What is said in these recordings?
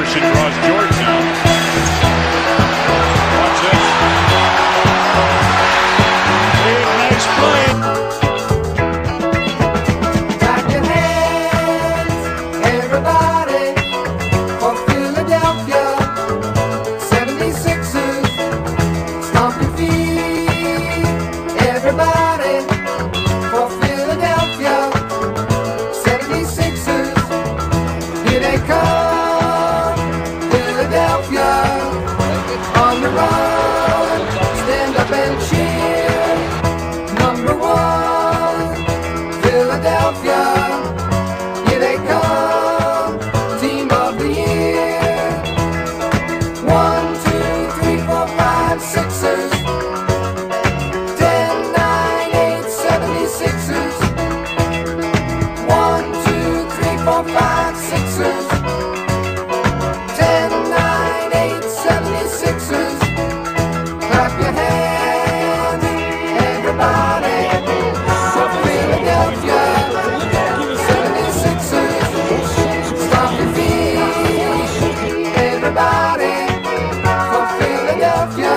Anderson draws Jordan out. Watch this. Big, nice play. Clap your hands, everybody, for Philadelphia 76ers. Stomp your feet, everybody, for Philadelphia 76ers. Here they come, Philadelphia, on the run. Stand up and cheer. Number one, Philadelphia, here they come, team of the year. 1, 2, 3, 4, 5, Sixers. 10, 9, 8, 76ers. 1, 2, 3, 4, 5, Sixers. 10, 9, 8, 76ers. Clap your hands, everybody, for Philadelphia 76ers. Stomp your feet, everybody, for Philadelphia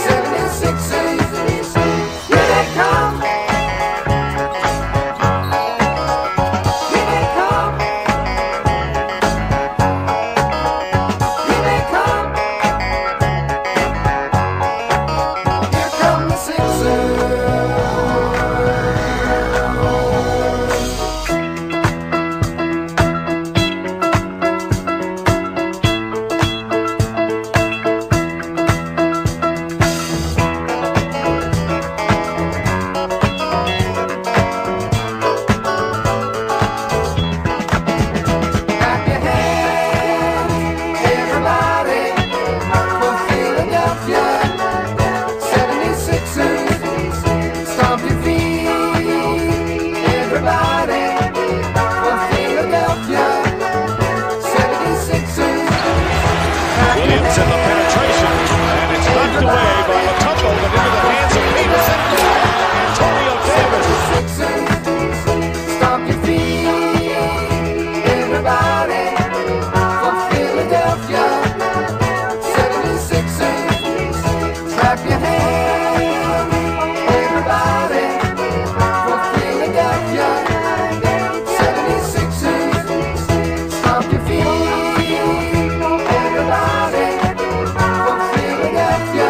76ers. Here they come. Here they come. Here they come. Here come the Sixers. Clap your hands, everybody, for Philadelphia 76ers. Stomp your feet, everybody, for Philadelphia 76ers. Clap your Williams in the penetration, and it's knocked away by Matumbo, but into the hands of Peterson. Antonio Davis. Sixers. Stomp your feet, everybody, for Philadelphia 76ers. Clap your hands, everybody, for Philadelphia 76ers. Stomp your feet, everybody, for Philadelphia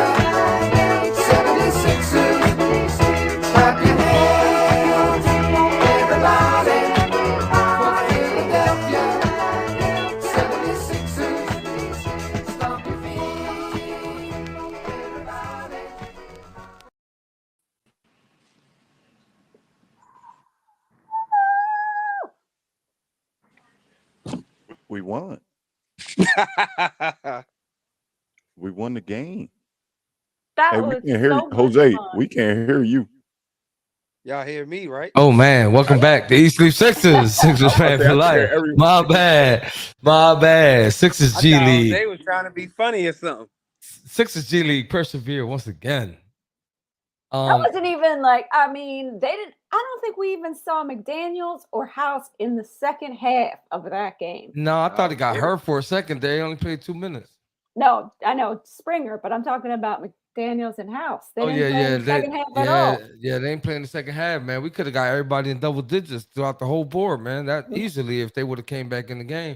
76ers. Clap your hands, everybody, for Philadelphia 76ers. Stomp your feet, everybody. We won. We won the game. That Hey, was we can't hear so you. much Jose. fun. We can't hear you. Y'all hear me, right? Oh man, welcome back. The East Leaf Sixers. Sixers fan say, I for can life. hear everyone. My bad. My bad. Sixers I G thought League. they was trying to be funny or something. Sixers G League persevere once again. That wasn't even like, I mean, they didn't, I don't think we even saw McDaniels or House in the second half of that game. No, I thought he got really? hurt for a second. They only played 2 minutes. No, I know Springer, but I'm talking about McDaniels and House. They Oh didn't yeah, play yeah, in the second half at all. yeah. They ain't playing the second half, man. We could have got everybody in double digits throughout the whole board, man. That easily if they would have came back in the game.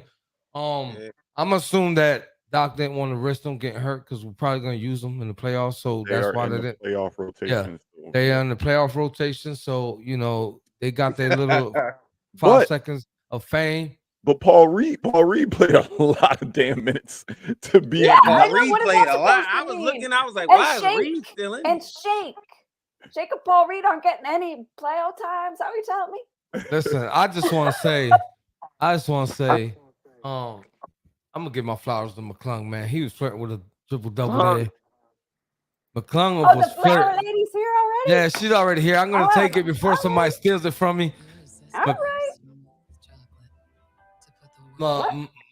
Yeah. I'm assuming that Doc didn't want to risk them getting hurt because we're probably gonna use them in the playoffs. So They that's are why in they the didn't. playoff rotation. so- They are in the playoff rotation, so you know they got their little 5 But- seconds of fame. But Paul Reed played a lot of damn minutes to be. Yeah, I know, Reed what is played that a lot. supposed to I was mean? looking, I was like, And why is Shake, Reed still in? And Jacob Paul Reed aren't getting any playoff times. Are you telling me? Listen, I just want to say, I'm gonna give my flowers to McClung, man. He was flirting with a triple double there. McClung Oh, was the flower flirting. lady's here already? Yeah, she's already here. I'm gonna All take right, it before somebody steals it from me. All But- right.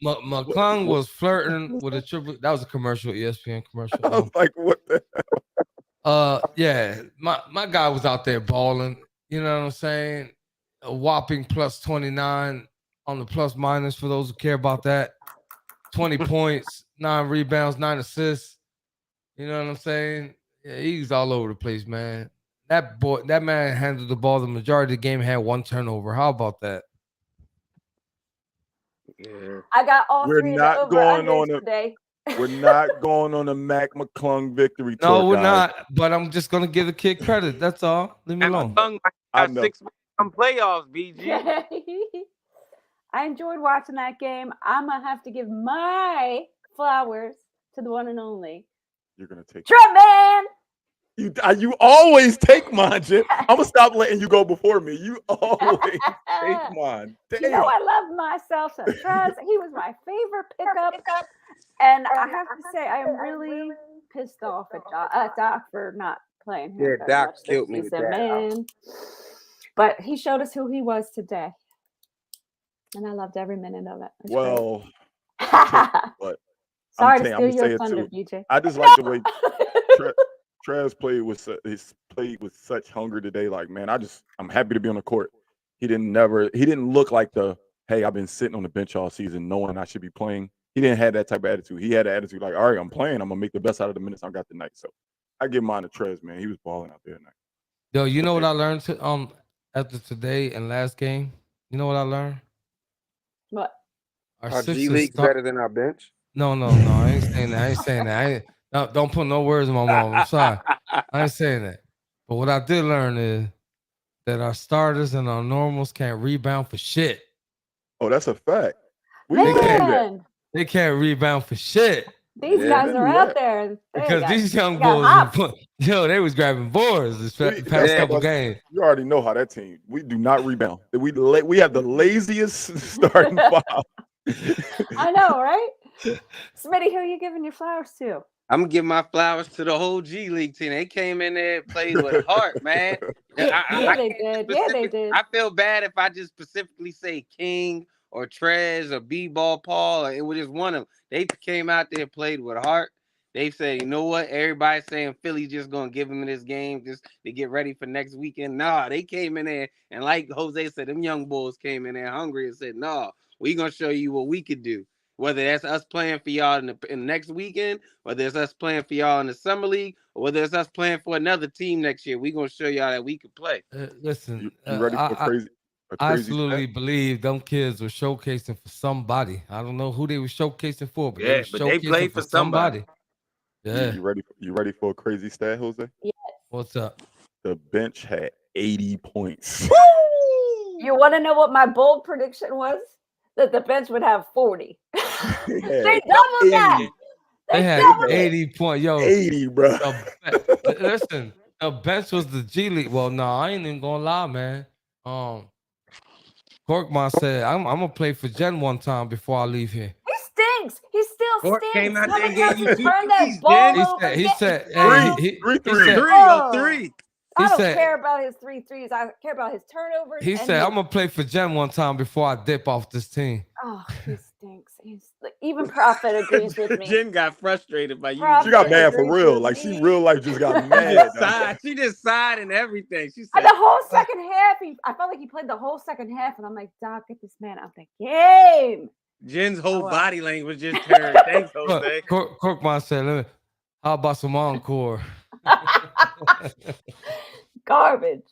McClung was flirting with a triple. That was a commercial, ESPN commercial. I was like, what the Yeah, my guy was out there balling. You know what I'm saying? A whopping plus 29 on the plus minus for those who care about that. 20 points, 9 rebounds, 9 assists. You know what I'm saying? Yeah, he's all over the place, man. That man handled the ball the majority of the game, had 1 turnover. How about that? Yeah. I got all We're 3 of the not going over-unders on a- today. We're not going on a Mac McClung victory No, tour, we're guys. not. But I'm just gonna give the kid credit. That's all. Leave me And alone. McClung I got know. 6 playoffs, BG. I enjoyed watching that game. I'm gonna have to give my flowers to the one and only You're gonna take Trump man. you always take mine, Jen. I'm gonna stop letting you go before me. You always take mine. Damn. You know I love myself some Trez. He was my favorite pickup, and I have to say I am really pissed off at Doc for not playing him. Yeah, very Doc much this killed me with season, that. man. But he showed us who he was today, and I loved every minute of it. It was great. Well, but Sorry I'm to saying- steal I'm gonna your say it thunder, too. BJ. I just like the way Trez played with such hunger today. Like, man, I'm happy to be on the court. He didn't look like hey, I've been sitting on the bench all season knowing I should be playing. He didn't have that type of attitude. He had an attitude like, all right, I'm playing. I'm gonna make the best out of the minutes I got tonight. So I give mine to Trez, man. He was balling out there tonight. Yo, you know what I learned after today and last game? You know what I learned? What? Our Sixers G League's start- better than our bench. No, I ain't saying that. No, don't put no words in my mouth. I'm sorry. I ain't saying that. But what I did learn is that our starters and our normals can't rebound for shit. Oh, that's a fact. We didn't do that. Man, They can't rebound for shit. these Yeah, guys they are do out that. there. and they Because got- these young they got boys, hops. they was grabbing boards this past Yeah. couple games. You already know how that team. We do not rebound. We have the laziest starting five. I know, right? Smitty, who are you giving your flowers to? I'm gonna give my flowers to the whole G League team. They came in there and played with heart, man. Yeah, they can't did. Yeah, they specific- did. I feel bad if I just specifically say King or Trez or B-Ball Paul. Or it was just one of them. They came out there and played with heart. They said, you know what? Everybody's saying Philly's just gonna give them this game just to get ready for next weekend. Nah, they came in there and like Jose said, them young bulls came in there hungry and said, nah, we gonna show you what we could do. Whether that's us playing for y'all in the next weekend, whether it's us playing for y'all in the summer league, or whether it's us playing for another team next year, we gonna show y'all that we can play. Listen, You ready for I crazy? I absolutely believe them kids were showcasing for somebody. I don't know who they were showcasing for, but Yeah, they were but they showcasing played for somebody. Yeah. You ready for a crazy stat, Jose? What's up? The bench had 80 points. You want to know what my bold prediction was? That the bench would have 40. They They doubled that. They had doubled it. 80 points. Yo, 80, bro. listen, the bench was the G League. Well, no, I ain't even gonna lie, man. Korkmaz said, I'm gonna play for Jen one time before I leave here. He stinks. He still Cork stinks. came out How there and many gave times you he 2 turned that threes, ball Jen. over? He said, Get- Three he threes. said, Three Oh. on 3. I don't said- care about his 3 threes. I care about his turnovers. he and said, his- I'm gonna play for Jen one time before I dip off this team. Oh, he stinks. Even Prophet agrees with me. Jen got frustrated by you. Prophet She got mad for agrees real. with Like, she me. real life just got She mad. just sighed. She just sighed and everything. She said, The whole second half, I felt like he played the whole second half, and I'm like, Doc, get this man out the game. Jen's whole Oh, wow. body language just turned. Thanks, Jose. Korkmaz said, how about some encore? Garbage.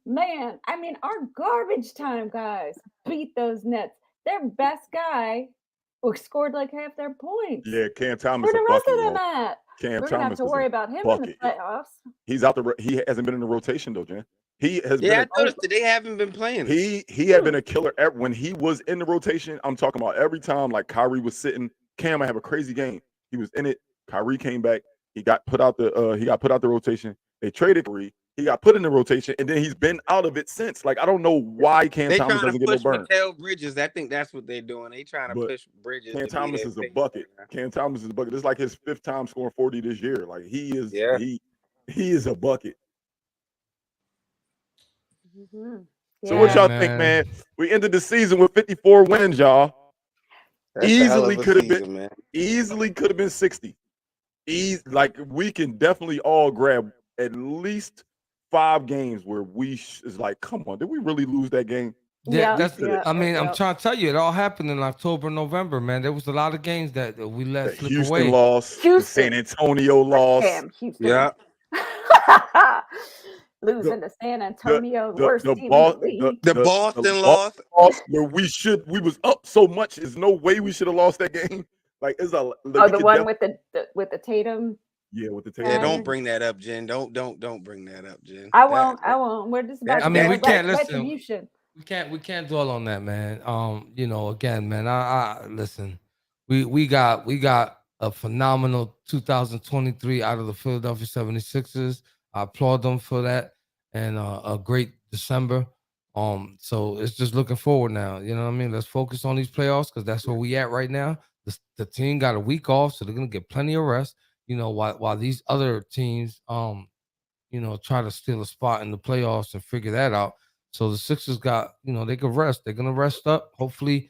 Man, I mean, our garbage time guys beat those Nets. Their best guy who scored like half their points. Yeah, Cam Thomas Where a the rest bucket. of them yo. at? Cam We're going to have Thomas to is worry a about him in bucket. the playoffs. He's out the. He hasn't been in the rotation though, Jen. He has Yeah, I been. noticed that they haven't been playing. He had been a killer when he was in the rotation. I'm talking about every time like Kyrie was sitting. Cam, I have a crazy game. He was in it. Kyrie came back. He got put out the rotation. They traded Kyrie. He got put in the rotation, and then he's been out of it since. Like, I don't know why Cam They Thomas trying doesn't to get no push burn. Mikal Bridges. I think that's what they're doing. They trying to But push Bridges. Cam to be Thomas their is a big bucket. man. Cam Thomas is a bucket. This is like his 5th time scoring 40 this year. Like, he is. Yeah. He is a bucket. Mhm. So what Yeah. y'all man. think, man? We ended the season with 54 wins, y'all. That's a hell of Easily a could have been. season, man. Easily could have been 60. Like, we can definitely all grab at least 5 games where is like, come on, did we really lose that game? Yeah, Yep, that's. yep, I mean, I'm yep. trying to tell you, it all happened in October, November, man. There was a lot of games that we let The slip Houston away. loss, the San Houston. Antonio loss, Damn, Houston. Yeah. Losing to San Antonio, worst the team in the ball, league. The Boston loss loss. where we was up so much. There's no way we should have lost that game. Like it's a Oh, we the could one def- with the Tatum. with the Yeah, Tatum. don't Yeah. bring that up, Jen. Don't bring that up, Jen. I That- won't. I won't. We're just about that- to I mean, we get can't listen. retribution. We can't dwell on that, man. You know, again, man, I listen. We got a phenomenal 2023 out of the Philadelphia 76ers. I applaud them for that, and a great December. So it's just looking forward now. You know what I mean? Let's focus on these playoffs because that's where we at right now. The team got a week off, so they're gonna get plenty of rest. You know, while these other teams, you know, try to steal a spot in the playoffs and figure that out. So the Sixers got, you know, they could rest. They're gonna rest up. Hopefully,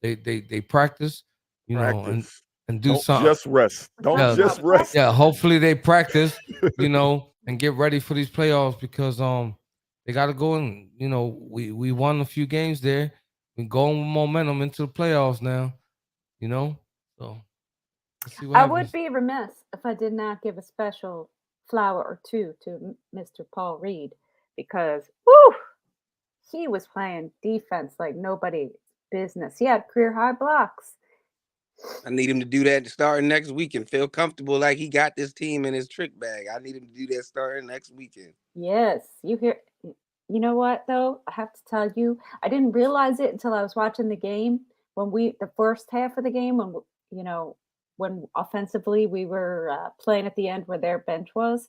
they practice, you know, Practice. and do Don't something. just rest. Don't Yeah. just rest. Yeah, hopefully they practice, you know, and get ready for these playoffs because they got to go and, you know, we won a few games there. We going with momentum into the playoffs now, you know. So let's see what I happens. would be remiss if I did not give a special flower or two to Mr. Paul Reed because, whew, he was playing defense like nobody's business. He had career high blocks. I need him to do that starting next week and feel comfortable like he got this team in his trick bag. I need him to do that starting next weekend. Yes, you hear. You know what though? I have to tell you, I didn't realize it until I was watching the game the first half of the game when offensively we were playing at the end where their bench was.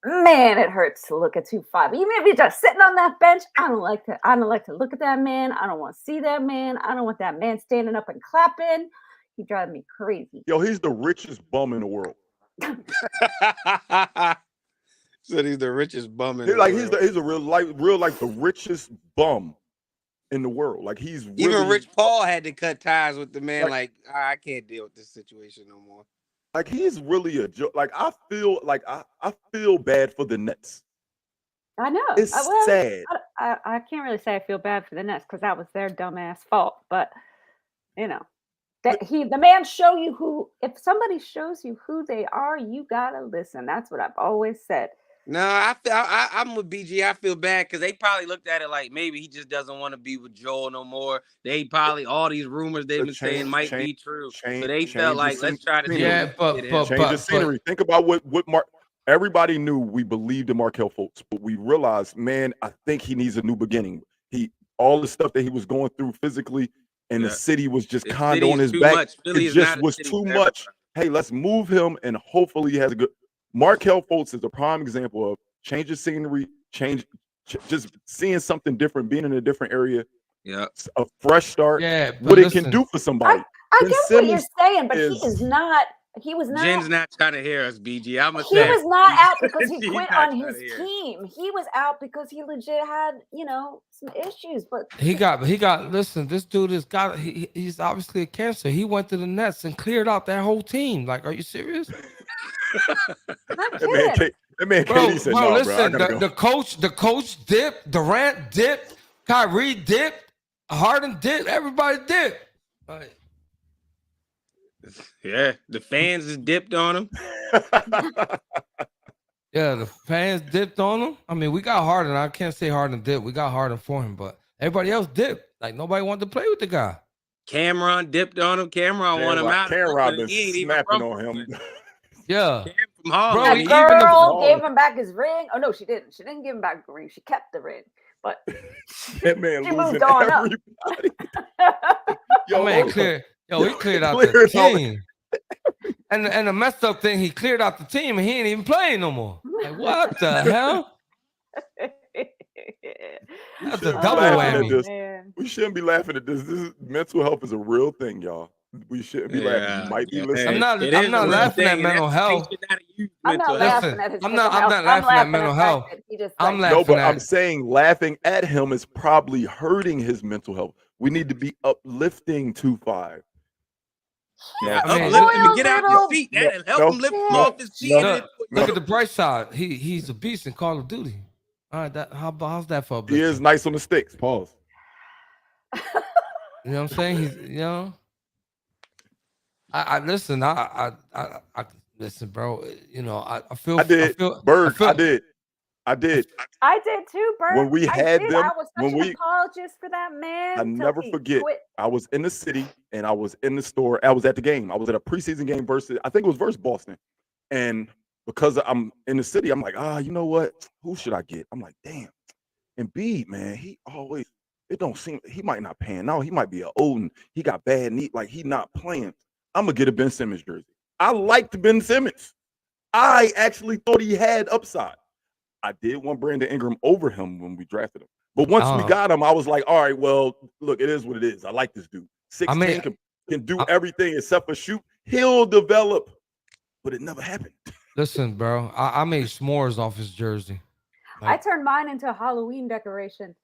Man, it hurts to look at 2-5. Even if you're just sitting on that bench, I don't like to look at that man. I don't want to see that man. I don't want that man standing up and clapping. He drives me crazy. Yo, he's the richest bum in the world. Said he's the richest bum in He's the like world. he's a real life the richest bum in the world. Like he's really, Even Rich Paul had to cut ties with the man. Like I can't deal with this situation no more. like he's really a joke. Like I feel bad for the Nets. I know. It's sad. I can't really say I feel bad for the Nets because that was their dumbass fault. But you know, the man show you who. If somebody shows you who they are, you gotta listen. That's what I've always said. No, I'm with BG. I feel bad because they probably looked at it like maybe he just doesn't want to be with Joel no more. They probably all these rumors they've been saying might be true. So they felt like let's try to do Yeah, it. but Change the scenery. Think about what Mark. Everybody knew we believed in Markelle Fultz, but we realized, man, I think he needs a new beginning. All the stuff that he was going through physically, and the city was just kind of on his back. It just was too much. Hey, let's move him, and hopefully he has a good. Markelle Fultz is a prime example of change the scenery, just seeing something different, being in a different area. Yeah, a fresh start. Yeah, what it can do for somebody. I get what you're saying, but he was not. Jen's not trying to hear us, BG. I'm He was not out because he quit on his team. He was out because he legit had, some issues. But he got. Listen, this dude has got. He's obviously a cancer. He went to the Nets and cleared out that whole team. Like, are you serious? That man, KD said, bro, no, listen, bro, the coach dipped, Durant dipped, Kyrie dipped, Harden dipped, everybody dipped. Right. Yeah, the fans is dipped on him. Yeah, the fans dipped on him. I mean, we got Harden. I can't say Harden dipped. We got Harden for him, but everybody else dipped. Like, nobody wanted to play with the guy. Cameron dipped on him. Cameron want him out. Cameron been snapping on him. Yeah. From Harlem. That girl gave him back his ring. Oh, no, she didn't. She didn't give him back the ring. She kept the ring. But that man she moved on everybody. Yo, man, he cleared out the team. And the messed up thing, he cleared out the team and he ain't even playing no more. Like, what the hell? That's a double whammy. We shouldn't be laughing at this. Mental health is a real thing, y'all. We shouldn't be laughing. You might be listening. I'm not laughing at mental health. I'm not laughing at his I'm not laughing at mental health. I'm laughing no, but I'm saying laughing at him is probably hurting his mental health. We need to be uplifting 2-5. Yeah, uplift him and get out your feet. That'll help him lift him off his feet. Look at the bright side. He's a beast in Call of Duty. All right, how's that for a He is blitzer? nice on the sticks. Pause. You know what I'm saying? He's I listen. I listen, bro. You know, I feel. I did. feel. Berg, feel, I did. I did. I did too, Bert. When we I had did. them, I was such when an we- apologist for that man. I till never he forget. quit. I was in the city and I was in the store. I was at the game. I was at a preseason game versus, I think it was versus Boston. And because I'm in the city, I'm like, you know what? Who should I get? I'm like, damn. Embiid, man, it don't seem, he might not pan out. He might be an Odin. He got bad knee, like he not playing. I'm gonna get a Ben Simmons jersey. I liked Ben Simmons. I actually thought he had upside. I did want Brandon Ingram over him when we drafted him. But once we got him, I was like, all right, well, look, it is what it is. I like this dude. 16 can do everything except for shoot. He'll develop. But it never happened. Listen, bro. I made s'mores off his jersey. I turned mine into a Halloween decoration.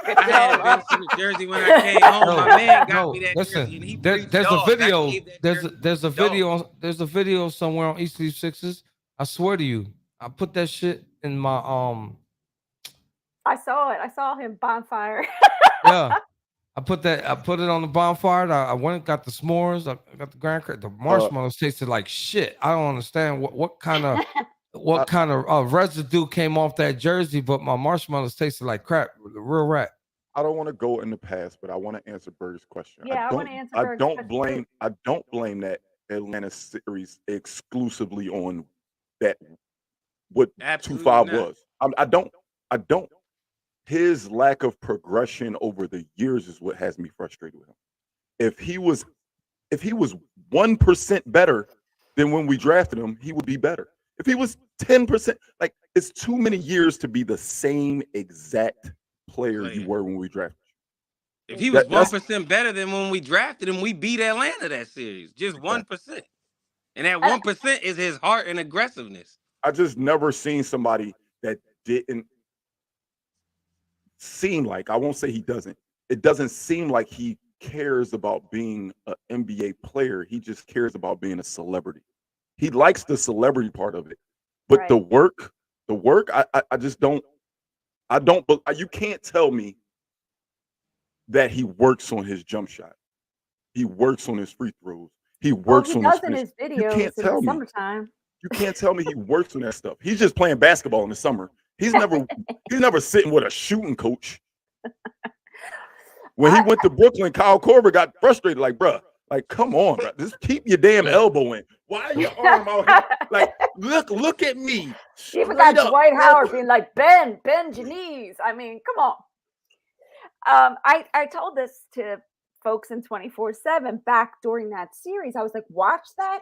I had a Ben Simmons jersey when I came home. My man got me that jersey, and he there's preached a dogs. video. I gave that There's jersey there's a to dogs. video. There's a video somewhere on East Leaf Sixes. I swear to you, I put that shit in my I saw it. I saw him bonfire. yeah. I put it on the bonfire. I went and got the s'mores. I got the graham cracker. The marshmallows tasted like shit. I don't understand what kind of residue came off that jersey, but my marshmallows tasted like crap. The real rat. I don't want to go in the past, but I want to answer Berg's question. Yeah, I want to answer Berg's question. I don't blame that Atlanta series exclusively on that what Absolutely 2-5 not. was. I don't. His lack of progression over the years is what has me frustrated with him. If he was 1% better than when we drafted him, he would be better. If he was 10%, like it's too many years to be the same exact player you were when we drafted you. If he was 1% better than when we drafted him, we beat Atlanta that series. Just 1%. And that 1% is his heart and aggressiveness. I just never seen somebody that didn't seem like, I won't say he doesn't. It doesn't seem like he cares about being an NBA player. He just cares about being a celebrity. He likes the celebrity part of it. But the work, I just don't, you can't tell me that he works on his jump shot. He works on his free throws. He works on does his in his finish. videos You can't in tell the me. summertime. You can't tell me he works on that stuff. He's just playing basketball in the summer. He's never sitting with a shooting coach. When he went to Brooklyn, Kyle Korver got frustrated, like, bruh, like, come on, bro. Just keep your damn elbow in. Why are your arm out here? Like, look at me. Even got Straight up. Dwight Howard being like, bend your knees. I mean, come on. I told this to folks in 24/7 back during that series. I was like, watch that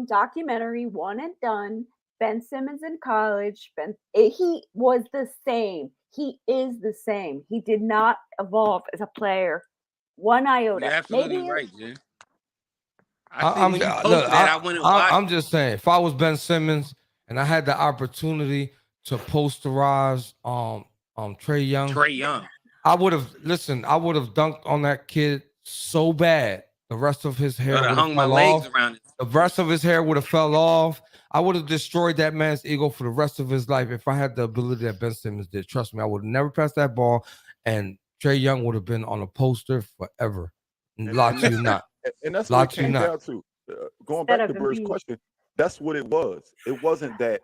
documentary, One and Done. Ben Simmons in college. He was the same. He is the same. He did not evolve as a player one iota. You're absolutely Maybe right, Jen. I went and watched. I'm just saying, if I was Ben Simmons and I had the opportunity to posterize Trae Young, I would have dunked on that kid so bad. The rest of his hair would have hung my fell legs off. around it. The rest of his hair would have fell off. I would have destroyed that man's ego for the rest of his life if I had the ability that Ben Simmons did. Trust me, I would have never passed that ball, and Trae Young would have been on a poster forever. Lie to you not. And that's what it came down to. Going Instead back to of Bird's Embiid. question, that's what it was. It wasn't that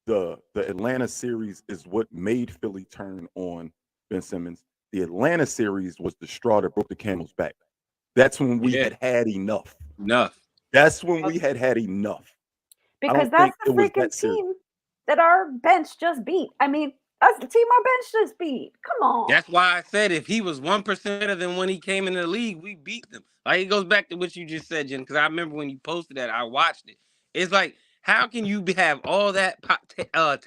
the Atlanta series is what made Philly turn on Ben Simmons. The Atlanta series was the straw that broke the camel's back. That's when we had enough. That's when we had enough. because that's the freaking team that our bench just beat. I mean, that's the team our bench just beat. Come on. That's why I said if he was 1% better than when he came in the league, we beat them. Like, it goes back to what you just said, Jen, because I remember when you posted that, I watched it. It's like, how can you have all that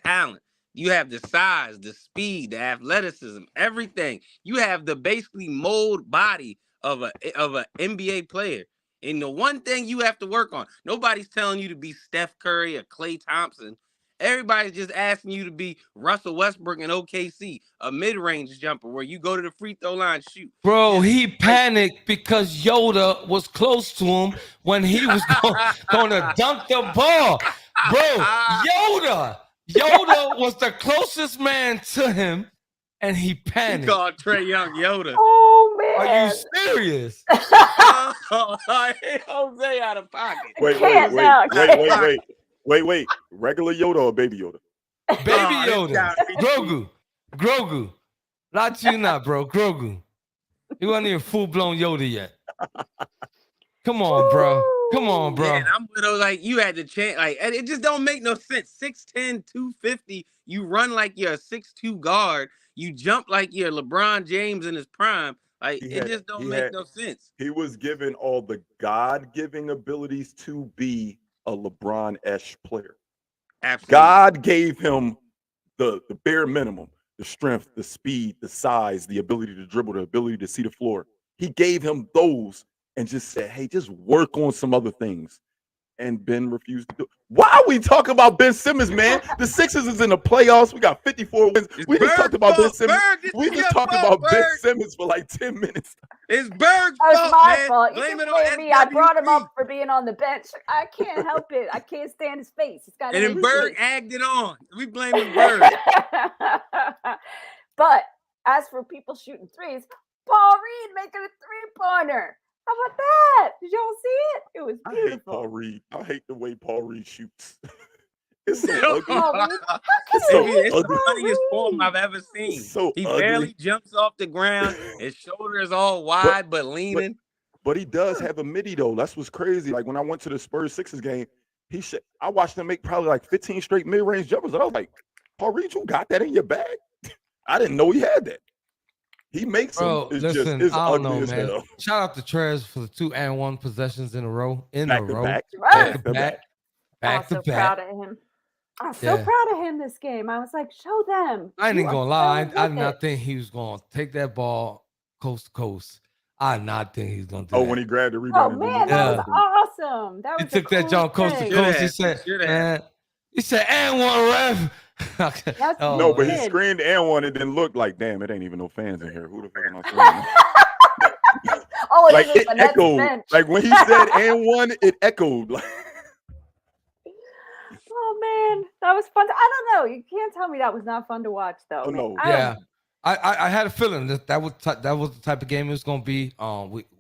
talent? You have the size, the speed, the athleticism, everything. You have the basically mold body of a NBA player. And the one thing you have to work on, nobody's telling you to be Steph Curry or Klay Thompson. Everybody's just asking you to be Russell Westbrook in OKC, a mid-range jumper where you go to the free throw line, shoot. Bro, he panicked because Yoda was close to him when he was going to dunk the ball. Bro, Yoda Yoda was the closest man to him, and he He panicked. called Trey Young Yoda. Oh Are man. you serious? Oh, Jose out of pocket. Wait, Can't now. wait. Regular Yoda or Baby Yoda? Baby Oh, this Yoda. guy- Grogu. Lie to you not, bro. Grogu. He wasn't even full-blown Yoda yet. Come on, bro. Come on, bro. Man, I'm with those, like, you had to change. Like, and it just don't make no sense. 6'10", 250. You run like you're a 6'2" guard. You jump like you're LeBron James in his prime. Like, He it had- just don't he make had- no sense. He was given all the God-giving abilities to be a LeBron-esque player. Absolutely. God gave him the bare minimum, the strength, the speed, the size, the ability to dribble, the ability to see the floor. He gave him those and just said, hey, just work on some other things. And Ben refused to do it. Why are we talking about Ben Simmons, man? The Sixers is in the playoffs. We got 54 wins. It's We just Berg's talked about Ben fault. Simmons. Berg, this We is just your talked fault, about Ben Berg. Simmons for like 10 minutes. It's Berg's That was fault, my man. fault. You Blame can it on blame me. I brought him SWB. up for being on the bench. I can't help it. I can't stand his face. He's got And then an Berg issue. agged it on. We blaming Berg. But as for people shooting threes, Paul Reed making a three-pointer. How about that? Did y'all see it? It was I hate beautiful. Paul Reed. I hate the way Paul Reed shoots. It's so ugly. Paul Reed? How can It's you so hate It's the ugly. Paul funniest form I've Reed? ever seen. It's so He ugly. barely jumps off the ground. His shoulders all wide but leaning. But he does have a midi though. That's what's crazy. Like when I went to the Spurs Sixers game, I watched him make probably like 15 straight mid-range jumpers. And I was like, Paul Reed, you got that in your bag? I didn't know he had that. He makes Bro, them. It's listen, just it's I don't ugly know, as man. hell. Shout out to Trez for the 2 and 1 possessions in a row. Back to back. Right. Back to Back to back. I Back was to so proud back. of him. I was so Yeah. proud of him this game. I was like, show them. I ain't You even are gonna lie. so I did with not it. think he was gonna take that ball coast to coast. I did not think he was gonna do Oh, that. when he grabbed the Oh rebound. and man, did that the- was awesome. That He was the took that jump coast to thing. coast. He Should said, have. man, he said, and one ref. Yes, Oh, No, but he did. screamed and one. It didn't look like, damn, it ain't even no fans in here. Who the fuck am I saying? Oh, Like it is it the Nets echoed. bench. Like when he said and one, it echoed. Like Oh man, that was fun. I don't know. You can't tell me that was not fun to watch, though. Oh, man. no. I yeah. I had a feeling that was the type of game it was gonna be.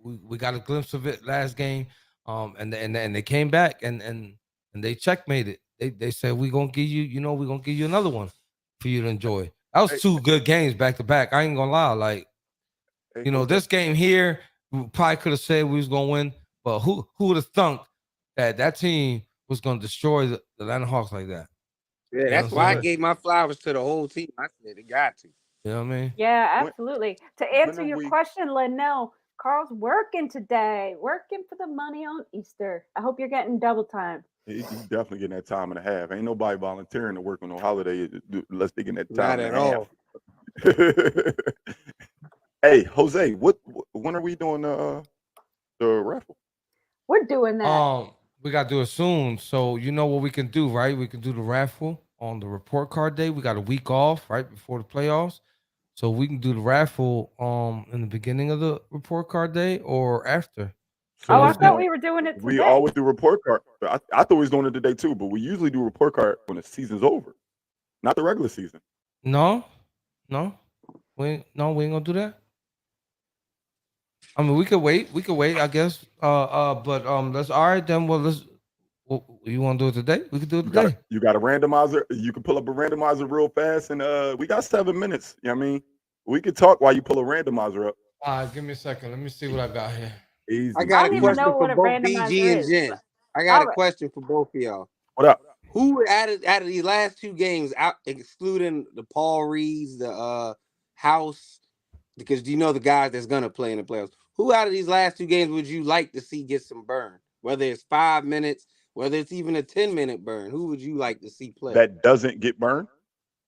We got a glimpse of it last game. And they came back and they checkmated. They said we're gonna give you, we're gonna give you another one for you to enjoy. That was 2 good games back to back. I ain't gonna lie. Like, this game here, we probably could have said we was gonna win, but who would have thunk that team was gonna destroy the Atlanta Hawks like that? Yeah, know that's what I'm why I saying? gave my flowers to the whole team. I said it got to. You know what I mean? Yeah, When- absolutely. To answer are your we- question, Linnell, Carl's working today, working for the money on Easter. I hope you're getting double time. He's definitely getting that time and a half. Ain't nobody volunteering to work on no holiday unless they get that Not time at and a all. half. Hey, Jose, when are we doing the raffle? We're doing that. We gotta do it soon. So you know what we can do, right? We can do the raffle on the report card day. We got a week off right before the playoffs. So we can do the raffle in the beginning of the report card day or after. So Oh, I let's thought do- we were doing it We today. always do report card. I thought we was doing it today too, but we usually do report card when the season's over, not the regular season. No, we ain't gonna do that. I mean, we could wait. I guess. But let's all right then. Well, you want to do it today? We could do it today. You got a randomizer. You can pull up a randomizer real fast, and we got 7 minutes. You know what I mean? We could talk while you pull a randomizer up. All right, give me a second. Let me see what I got here. Easy. I got don't a even question know for what a both randomizer BG and is, Jen. but- I got a Alright. question for both of y'all. What up? Who out of these last 2 games, out excluding the Paul Reeds, the House, because you know the guys that's gonna play in the playoffs. Who out of these last 2 games would you like to see get some burn? Whether it's 5 minutes, whether it's even a 10-minute burn, who would you like to see play? That doesn't get burned.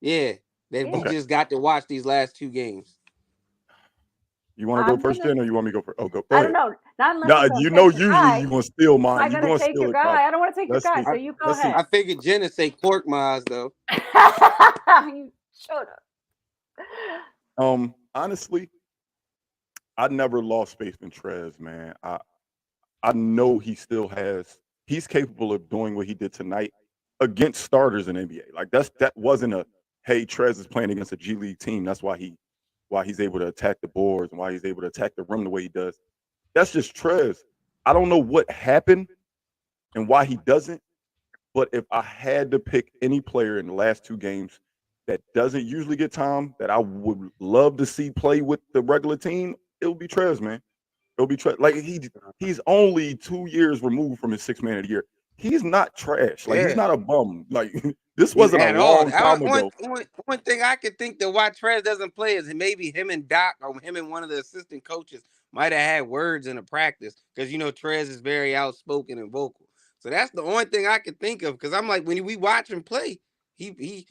Yeah, that we Okay. just got to watch these last 2 games. You want to I'm go first, gonna- Jen, or you want me to go first? Oh, go I ahead. don't know. Not unless No, I'm gonna you take know, your usually guy. you're gonna steal I'm mine. You're gonna gonna take steal your it. guy. I don't want to take your Let's guy, see. so you go Let's see. ahead. I figured Jen would say Cork Maz though. You shut up. Honestly, I never lost faith in Trez, man. I know he still has. He's capable of doing what he did tonight against starters in NBA. Like that wasn't a hey, Trez is playing against a G League team. That's why he's able to attack the boards and why he's able to attack the rim the way he does. That's just Trez. I don't know what happened and why he doesn't. But if I had to pick any player in the last 2 games that doesn't usually get time, that I would love to see play with the regular team, it would be Trez, man. It'll be Trez. Like he's only 2 years removed from his 6th man of the year. He's not trash. Like he's Yeah. not a bum. Like this wasn't At a all. long time ago. One thing I could think that why Trez doesn't play is maybe him and Doc or him and one of the assistant coaches might have had words in the practice because Trez is very outspoken and vocal. So that's the only thing I could think of because I'm like when we watch him play, he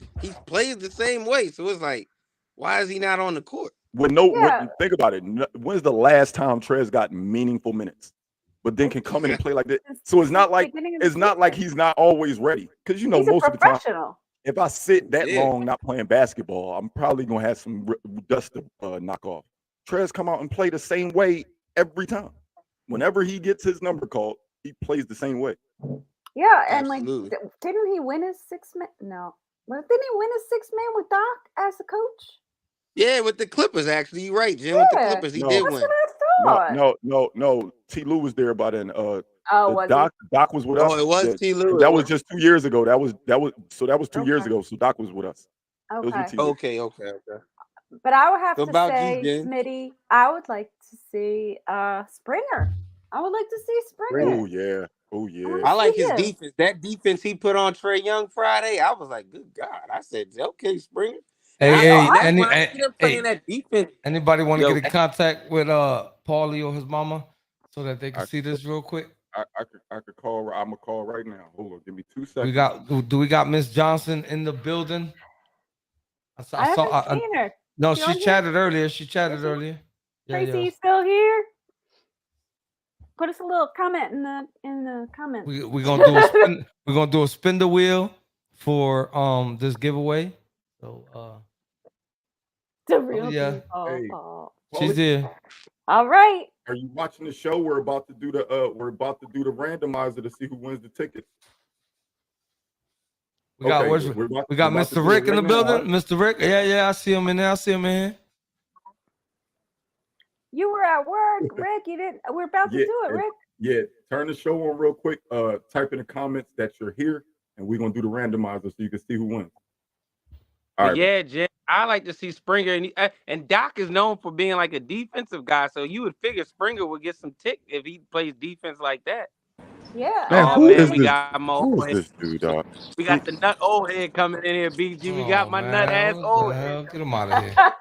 plays the same way. So it's like, why is he not on the court? Think about it. When's the last time Trez got meaningful minutes? But then can come in and play like that. So it's not like he's not always ready. Because He's most a of the time, professional. if I sit that long not playing basketball, I'm probably gonna have some dust to knock off. Trez come out and play the same way every time. Whenever he gets his number called, he plays the same way. Yeah, and Absolutely. didn't he win his 6th man? No, but didn't he win his 6th man with Doc as a coach? Yeah, with the Clippers, actually. You're right, Jim. With the Clippers, he did That's win. what I thought. No. T. Lou was there by then. Was Doc was with us. Oh, it was T. Lou. That was just 2 years ago. That was 2 years Okay. ago. So Doc was with us. It was with Okay. T. Lou. Okay. But I would have So to about you, say, Jen? Smitty, I would like to see Springer. I would like to see Springer. Oh yeah. I like his Yeah. defense. That defense he put on Trae Young Friday, I was like, good God. I said, okay, Springer. Playing that defense. Anybody want to get in contact with Paulie or his mama so that they can see this real quick? I could call. I'm gonna call right now. Hold on, give me 2 seconds. We got Miss Johnson in the building? I haven't seen her. No, She on she here? chatted earlier. Yeah, Tracy, you still here? Put us a little comment in the comments. We're gonna do a spin. We're gonna do a spin the wheel for this giveaway. So the real yeah. people. She's here. All right. Are you watching the show? We're about to do the randomizer to see who wins the ticket. We got Mr. Rick in the building. Mr. Rick, yeah, I see him in there. I see him in here. You were at work, Rick. You didn't. We're about to do it, Rick. Yeah, turn the show on real quick. Type in the comments that you're here, and we're gonna do the randomizer so you can see who wins. All right. Yeah, Jen, I like to see Springer, and Doc is known for being like a defensive guy, so you would figure Springer would get some tick if he plays defense like that. Yeah. Man, Who is this dude, dog? We got the nut old head coming in here, BG. We got my nut ass old head. Get him out of here. I'm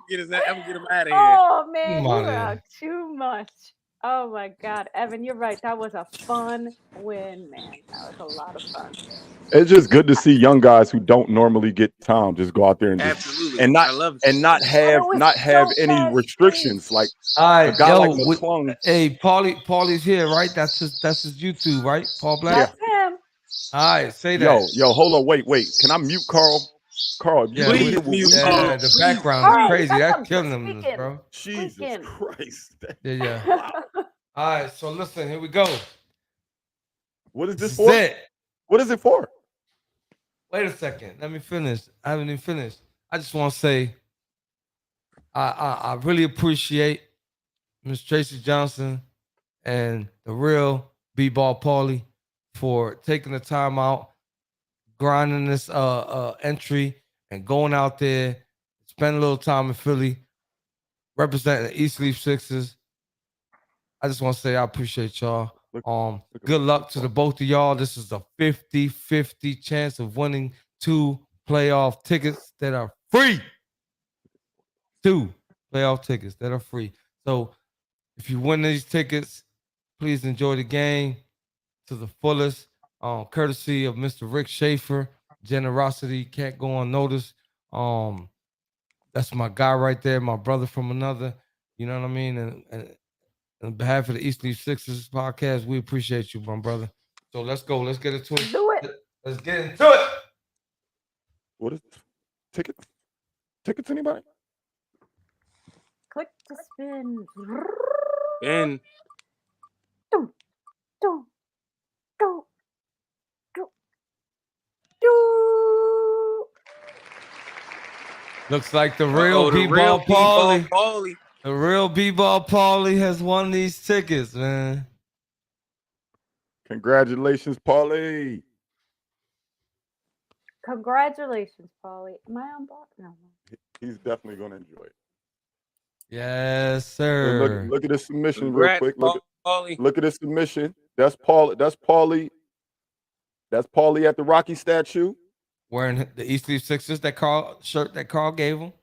gonna get him out of here. Oh man, you are too much. Oh my God, Evan, you're right. That was a fun win, man. That was a lot of fun. It's just good to see young guys who don't normally get time just go out there and not have any restrictions. Like a guy like McClung. Hey, Paulie's here, right? That's his YouTube, right? Paul Black. That's him. All right, say that. Yo, hold on, wait. Can I mute Carl? Carl, the background is crazy. That's killing him, bro. Jesus Christ. Yeah. All right, so listen, here we go. What is this for? What is it for? Wait a second. Let me finish. I haven't even finished. I just want to say I really appreciate Miss Tracy Johnson and the real B-Ball Paulie for taking the time out, grinding this entry and going out there, spend a little time in Philly, representing the East Leaf Sixers. I just want to say I appreciate y'all. Good luck to the both of y'all. This is a 50-50 chance of winning 2 playoff tickets that are free. 2 playoff tickets that are free. So if you win these tickets, please enjoy the game to the fullest. Courtesy of Mr. Rick Schaefer. Generosity can't go unnoticed. That's my guy right there, my brother from another. You know what I mean? And on behalf of the East Leaf Sixers podcast, we appreciate you, my brother. So let's go. Let's get into it. Do it. Let's get into it. What is tickets? Tickets, anybody? Click to spin. And Dum, dum, Looks like the real Oh, the B-Ball real B-Ball Paulie. Paulie. The real B-Ball Paulie has won these tickets, man. Congratulations, Paulie. Congratulations, Paulie. Am I on board? No. He's definitely going to enjoy it. Yes, So sir. look at the submission Congrats, real quick. Paulie. Look at the submission. That's Paulie. That's Paulie. That's Paulie at the Rocky statue. Wearing the East Leaf Sixers shirt that Carl gave him.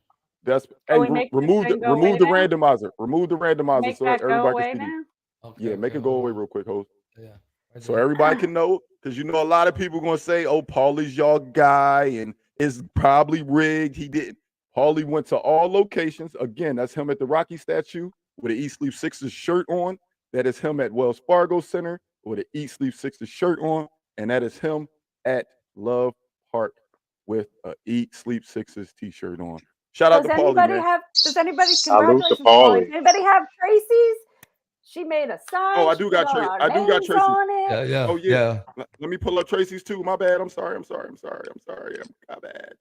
That's Can we make this remove thing go remove the away now? randomizer. Remove the randomizer Make so that go everybody away can see. now? Okay, Yeah, make okay, it go hold away on. real quick, host. Yeah. Right So there. everybody can know, because you know a lot of people gonna say, "Oh, Paulie's y'all guy, and it's probably rigged." He didn't. Paulie went to all locations. Again, that's him at the Rocky statue with an East Leaf Sixers shirt on. That is him at Wells Fargo Center with an East Leaf Sixers shirt on, and that is him at Love Park with a Eat Sleep Sixers t-shirt on. Shout out Does to Paulie, anybody man. have? Does anybody? Salute to Congratulations, Paulie. Paulie. Does anybody have Tracy's? She made a sign. Oh, I she do put got all Tracy. our I do got names Tracy. on it. Yeah, yeah. Oh, yeah. Yeah. Let me pull up Tracy's too. My bad. I'm sorry. My bad.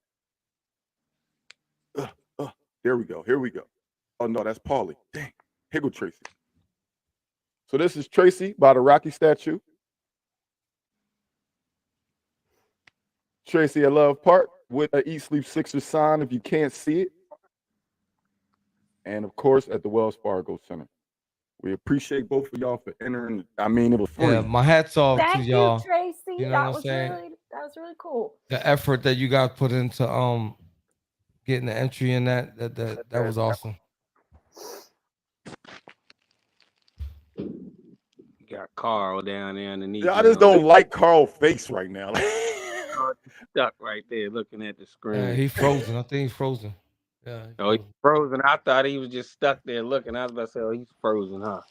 There we go. Here we go. Oh no, that's Paulie. Dang. Here go Tracy. So this is Tracy by the Rocky statue. Tracy at Love Park with an East Leaf Sixers sign if you can't see it. And of course at the Wells Fargo Center. We appreciate both of y'all for entering. I mean, it was free. Yeah, my hat's off to Thank you, y'all. Tracy. You know that what I'm was saying? that was really cool. The effort that you guys put into getting the entry in that was awesome. You got Carl down there underneath. Yeah, I just don't like Carl's face right now. Stuck right there looking at the screen. Yeah, he's frozen. I think he's frozen. Yeah. Oh, he's frozen. I thought he was just stuck there looking. I was about to say, oh, he's frozen, huh?